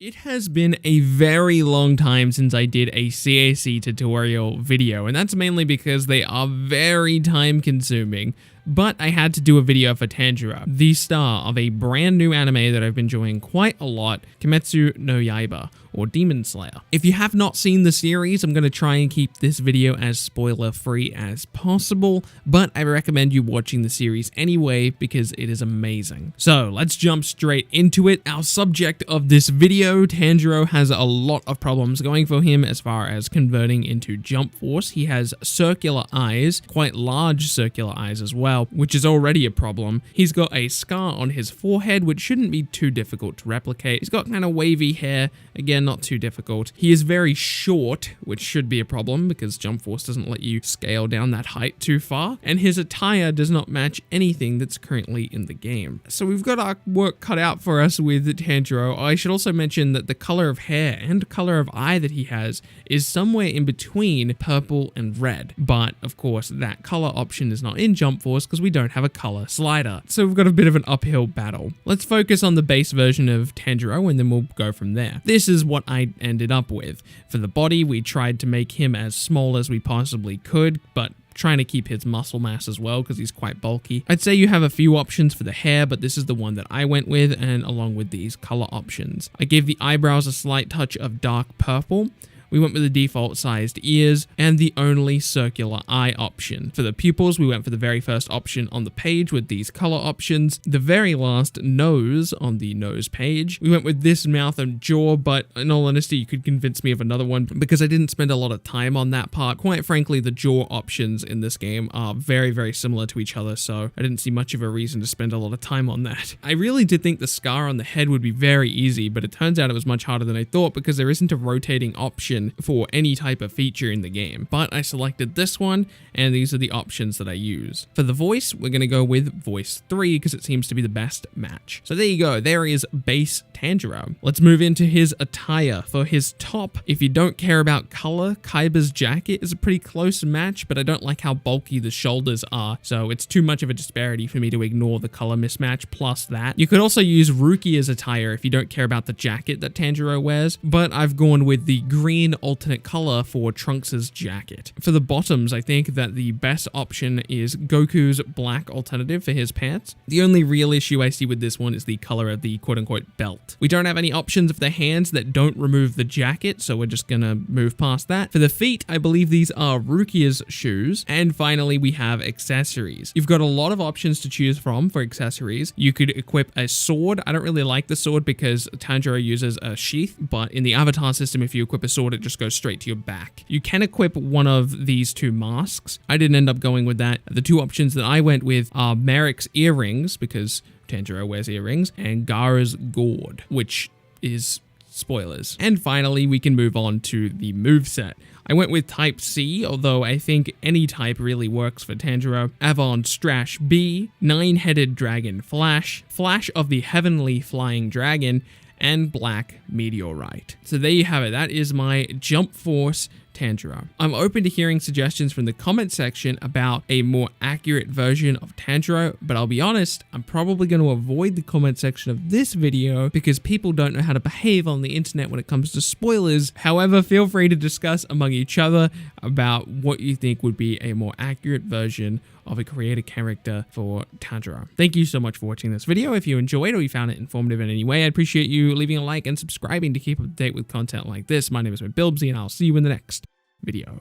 It has been a very long time since I did a CAC tutorial video, and that's mainly because they are very time consuming. But I had to do a video for Tanjiro, the star of a brand new anime that I've been enjoying quite a lot, Kimetsu no Yaiba, or Demon Slayer. If you have not seen the series, I'm going to try and keep this video as spoiler free as possible, but I recommend you watching the series anyway because it is amazing. So let's jump straight into it. Our subject of this video, Tanjiro has a lot of problems going for him as far as converting into jump force. He has circular eyes, quite large circular eyes as well, which is already a problem. He's got a scar on his forehead, which shouldn't be too difficult to replicate. He's got kind of wavy hair, again, not too difficult. He is very short, which should be a problem because Jump Force doesn't let you scale down that height too far, and his attire does not match anything that's currently in the game. So we've got our work cut out for us with Tanjiro. I should also mention that the color of hair and color of eye that he has is somewhere in between purple and red, but of course that color option is not in Jump Force because we don't have a color slider. So we've got a bit of an uphill battle. Let's focus on the base version of Tanjiro and then we'll go from there. This is what I ended up with. For the body, we tried to make him as small as we possibly could, but trying to keep his muscle mass as well because he's quite bulky. I'd say you have a few options for the hair, but this is the one that I went with, and along with these color options. I gave the eyebrows a slight touch of dark purple. We went with the default sized ears and the only circular eye option. For the pupils, we went for the very first option on the page with these color options. The very last nose on the nose page, we went with this mouth and jaw, but in all honesty, you could convince me of another one because I didn't spend a lot of time on that part. Quite frankly, the jaw options in this game are very, very similar to each other, so I didn't see much of a reason to spend a lot of time on that. I really did think the scar on the head would be very easy, but it turns out it was much harder than I thought because there isn't a rotating option for any type of feature in the game. But I selected this one, and these are the options that I use. For the voice, we're going to go with voice 3 because it seems to be the best match. So there you go, there is base Tanjiro. Let's move into his attire. For his top, if you don't care about color, Kaiba's jacket is a pretty close match, but I don't like how bulky the shoulders are, so it's too much of a disparity for me to ignore the color mismatch plus that. You could also use Rukia's attire if you don't care about the jacket that Tanjiro wears, but I've gone with the green alternate color for Trunks' jacket. For the bottoms, I think that the best option is Goku's black alternative for his pants. The only real issue I see with this one is the color of the quote-unquote belt. We don't have any options for the hands that don't remove the jacket, so we're just gonna move past that. For the feet, I believe these are Rukia's shoes. And finally, we have accessories. You've got a lot of options to choose from for accessories. You could equip a sword. I don't really like the sword because Tanjiro uses a sheath, but in the avatar system, if you equip a sword, it just goes straight to your back. You can equip one of these two masks. I didn't end up going with that. The two options that I went with are Merrick's earrings, because Tanjiro wears earrings, and Gaara's gourd, which is spoilers. And finally, we can move on to the moveset. I went with type C, although I think any type really works for Tanjiro. Avon Strash B, Nine-Headed Dragon Flash, Flash of the Heavenly Flying Dragon, and Black Meteorite. So there you have it. That is my Jump Force Tanjiro. I'm open to hearing suggestions from the comment section about a more accurate version of Tanjiro, but I'll be honest, I'm probably going to avoid the comment section of this video because people don't know how to behave on the internet when it comes to spoilers. However, feel free to discuss among each other about what you think would be a more accurate version of a created character for Tanjiro. Thank you so much for watching this video. If you enjoyed or you found it informative in any way, I'd appreciate you leaving a like and subscribing to keep up to date with content like this. My name is Bilbsy, and I'll see you in the next video.